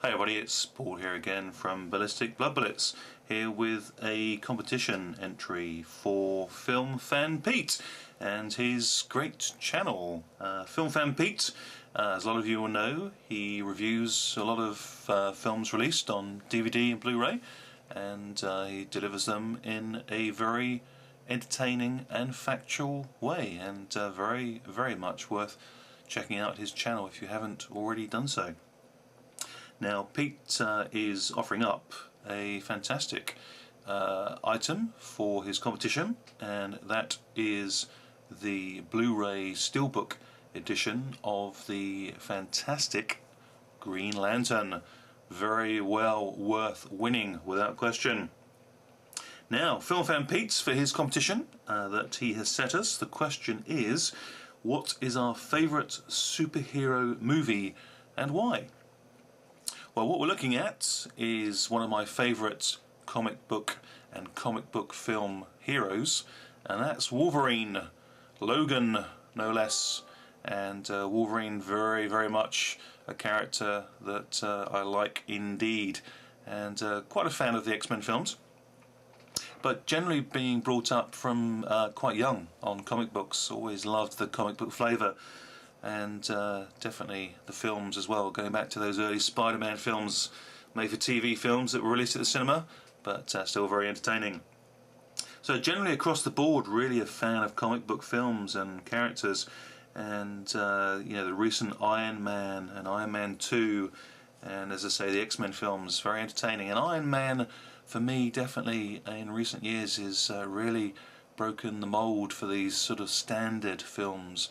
Hi everybody, it's Paul here again from Ballistic Blood Bullets, here with a competition entry for Film Fan Pete and his great channel. Film Fan Pete, as a lot of you will know, he reviews a lot of films released on DVD and Blu-ray, and he delivers them in a very entertaining and factual way, and very much worth checking out his channel if you haven't already done so. Now Pete is offering up a fantastic item for his competition, and that is the Blu-ray Steelbook edition of the fantastic Green Lantern. Very well worth winning without question. Now, Film Fan Pete, for his competition that he has set us, the question is, what is our favourite superhero movie and why? Well, what we're looking at is one of my favourite comic book and comic book film heroes, and that's Wolverine. Logan, no less. And Wolverine, very much a character that I like indeed, and quite a fan of the X-Men films, but generally being brought up from quite young on comic books. Always loved the comic book flavour, and definitely the films as well, going back to those early Spider-Man films, made for TV films that were released at the cinema, but still very entertaining. So generally across the board, really a fan of comic book films and characters, and you know, the recent Iron Man and Iron Man 2, and as I say, the X-Men films, very entertaining. And Iron Man, for me, definitely in recent years is really broken the mould for these sort of standard films,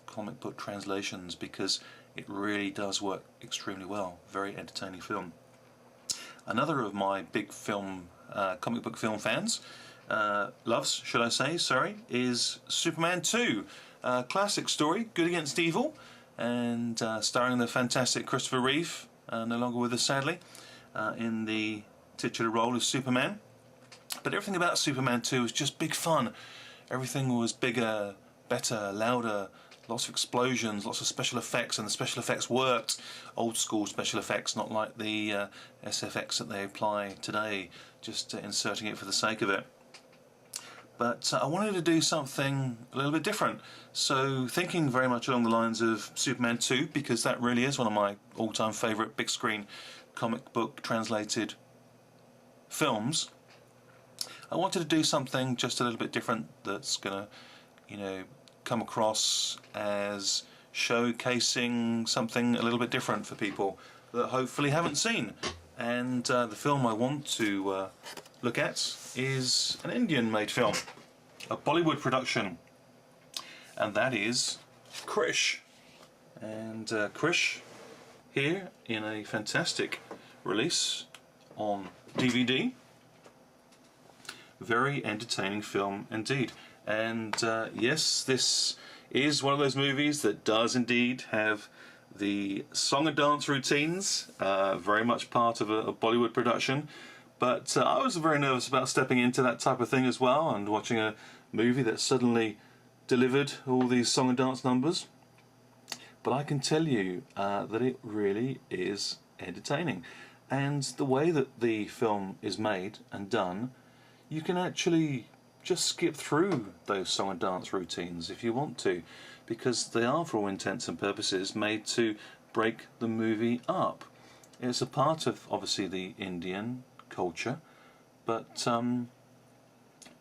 comic book translations, because it really does work extremely well. Very entertaining film. Another of my big film, comic book film fans, loves, should I say, sorry, is Superman 2. Classic story, good against evil, and starring the fantastic Christopher Reeve, no longer with us sadly, in the titular role as Superman. But everything about Superman 2 was just big fun. Everything was bigger, better, louder, lots of explosions, lots of special effects, and the special effects worked. Old school special effects, not like the SFX that they apply today, just inserting it for the sake of it. But I wanted to do something a little bit different, so thinking very much along the lines of Superman 2, because that really is one of my all-time favourite big screen comic book translated films. I wanted to do something just a little bit different that's going to, you know, come across as showcasing something a little bit different for people that hopefully haven't seen. And the film I want to look at is an Indian-made film, a Bollywood production, and that is Krrish. And Krrish here in a fantastic release on DVD. Very entertaining film indeed. And yes, this is one of those movies that does indeed have the song and dance routines, very much part of a Bollywood production. But I was very nervous about stepping into that type of thing as well, and watching a movie that suddenly delivered all these song and dance numbers. But I can tell you that it really is entertaining. And the way that the film is made and done, you can actually just skip through those song and dance routines if you want to, because they are, for all intents and purposes, made to break the movie up. It's a part of, obviously, the Indian culture, but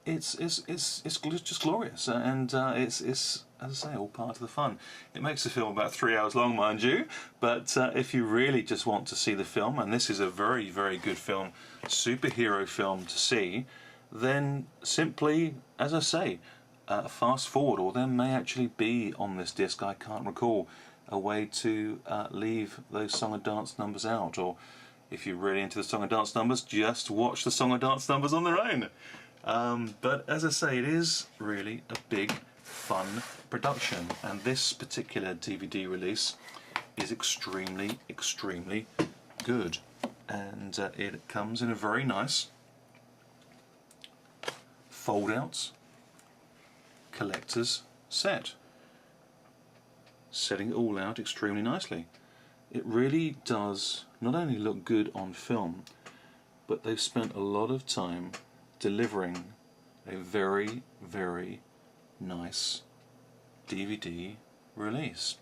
it's just glorious, and it's as I say, all part of the fun. It makes the film about 3 hours long, mind you, but if you really just want to see the film, and this is a very good film, superhero film to see, then simply, as I say, fast forward, or there may actually be on this disc, I can't recall, a way to leave those song and dance numbers out, or if you're really into the song and dance numbers, just watch the song and dance numbers on their own. But as I say, it is really a big fun production, and this particular DVD release is extremely good, and it comes in a very nice fold-out collector's set, setting it all out extremely nicely. it really does not only look good on film, but they've spent a lot of time delivering a very, very nice DVD release.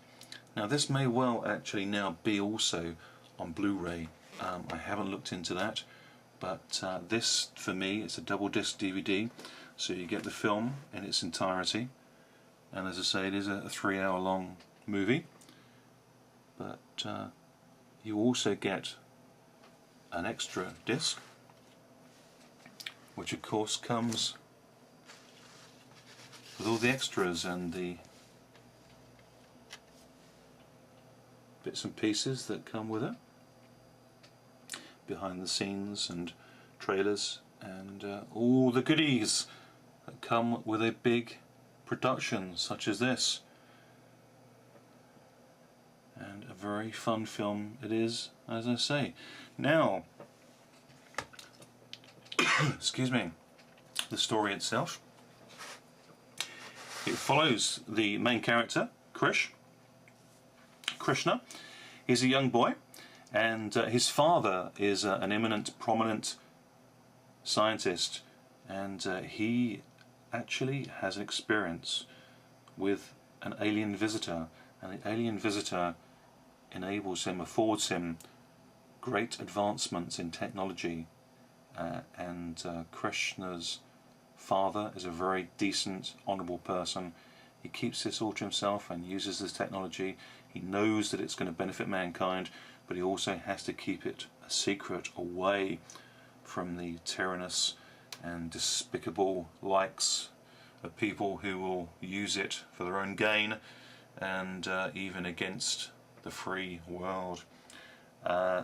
Now this may well actually now be also on Blu-ray. I haven't looked into that, but this for me is a double disc DVD, so you get the film in its entirety, and as I say, it is a 3-hour long movie, but you also get an extra disc, which of course comes with all the extras and the bits and pieces that come with it, behind the scenes and trailers and all the goodies that come with a big production such as this. And a very fun film it is, as I say. Now, excuse me, the story itself. It follows the main character, Krishna. He's a young boy, and his father is an eminent, prominent scientist, and he actually has an experience with an alien visitor, and the alien visitor enables him, affords him great advancements in technology, and Krishna's father is a very decent, honourable person. He keeps this all to himself and uses this technology. He knows that it's going to benefit mankind, but he also has to keep it a secret, away from the tyrannous and despicable likes of people who will use it for their own gain, and even against the free world.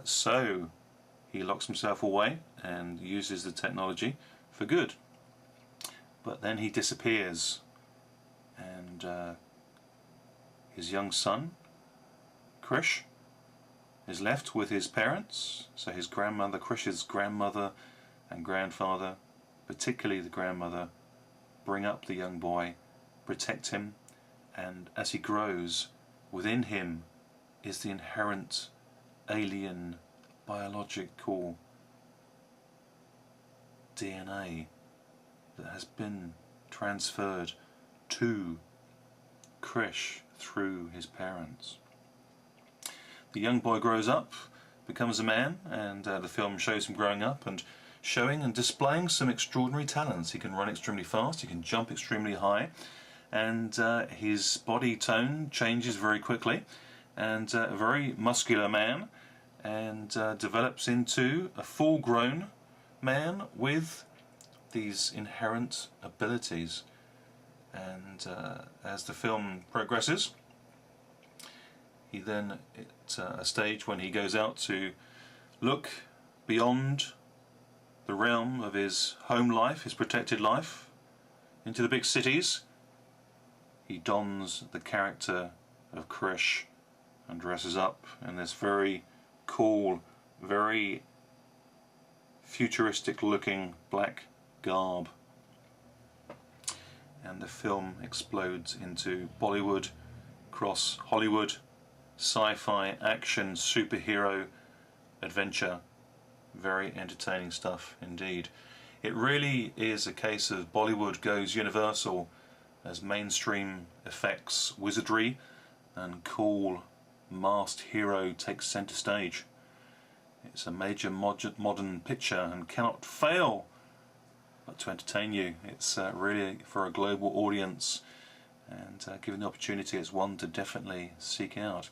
So he locks himself away and uses the technology for good. But then he disappears, and his young son, Krrish, is left with his parents. So his grandmother, Krrish's grandmother and grandfather, particularly the grandmother, bring up the young boy, protect him, and as he grows, within him is the inherent alien biological DNA that has been transferred to Krrish through his parents. The young boy grows up, becomes a man, and the film shows him growing up and showing and displaying some extraordinary talents. He can run extremely fast, he can jump extremely high, and his body tone changes very quickly, and a very muscular man, and develops into a full-grown man with these inherent abilities. And as the film progresses, he then, at a stage when he goes out to look beyond the realm of his home life, his protected life, into the big cities, he dons the character of Krrish and dresses up in this very cool, very futuristic looking black garb. And the film explodes into Bollywood, cross Hollywood, sci-fi, action, superhero, adventure. Very entertaining stuff indeed. It really is a case of Bollywood goes universal as mainstream effects, wizardry and cool masked hero takes centre stage. It's a major modern picture and cannot fail but to entertain you. It's really for a global audience, and given the opportunity, it's one to definitely seek out.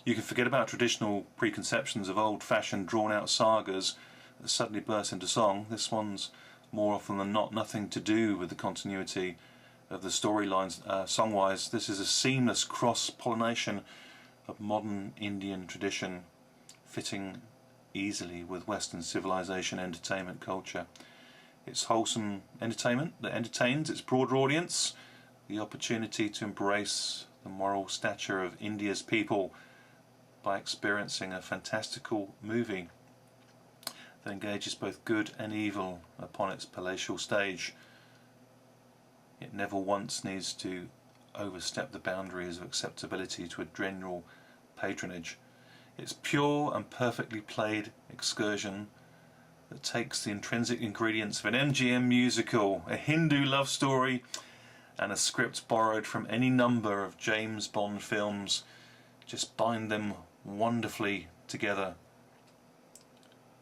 You can forget about traditional preconceptions of old-fashioned drawn-out sagas that suddenly burst into song. This one's more often than not nothing to do with the continuity of the storylines. Song-wise, this is a seamless cross-pollination of modern Indian tradition, fitting easily with Western civilization, entertainment, culture. It's wholesome entertainment that entertains its broader audience, the opportunity to embrace the moral stature of India's people by experiencing a fantastical movie that engages both good and evil upon its palatial stage. It never once needs to overstep the boundaries of acceptability to a general patronage. It's pure and perfectly played excursion that takes the intrinsic ingredients of an MGM musical, a Hindu love story, and a script borrowed from any number of James Bond films, just bind them wonderfully together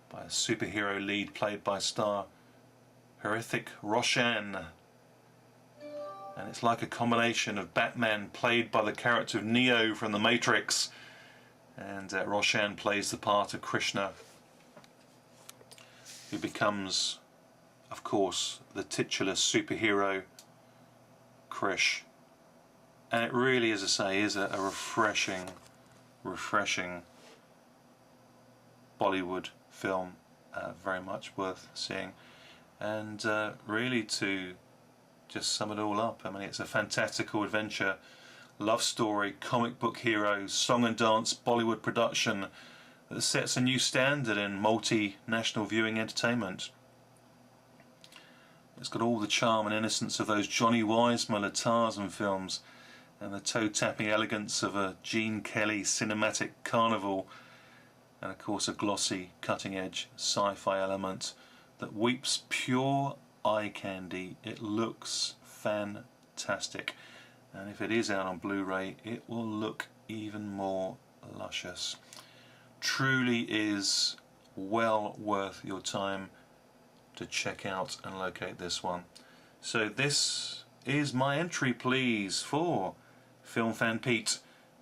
by a superhero lead played by star Hrithik Roshan. And it's like a combination of Batman played by the character of Neo from The Matrix, and Roshan plays the part of Krishna, who becomes, of course, the titular superhero Krrish. And it really, as I say, is a refreshing Bollywood film, very much worth seeing. And really, to just sum it all up, I mean, it's a fantastical adventure, love story, comic book hero, song and dance Bollywood production that sets a new standard in multinational viewing entertainment. It's got all the charm and innocence of those Johnny Weissmuller or Tarzan films, and the toe-tapping elegance of a Gene Kelly cinematic carnival, and of course a glossy, cutting-edge sci-fi element that weeps pure eye candy. It looks fantastic, and if it is out on Blu-ray, it will look even more luscious. Truly is well worth your time to check out and locate this one. So this is my entry, please, for Film Fan Pete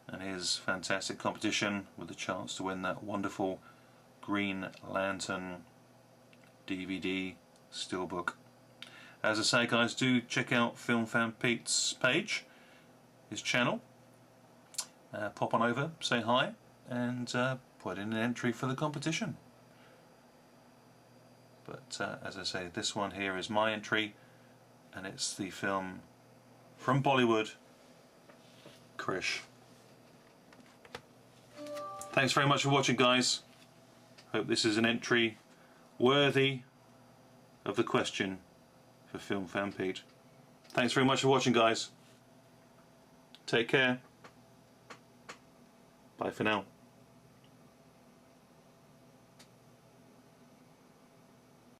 and his fantastic competition with the chance to win that wonderful Green Lantern DVD steelbook. As I say, guys, do check out Film Fan Pete's page, his channel. Pop on over, say hi, and put in an entry for the competition. But as I say, this one here is my entry, and it's the film from Bollywood, Krrish. Thanks very much for watching, guys. Hope this is an entry worthy of the question for Film Fan Pete. Thanks very much for watching, guys. Take care. Bye for now.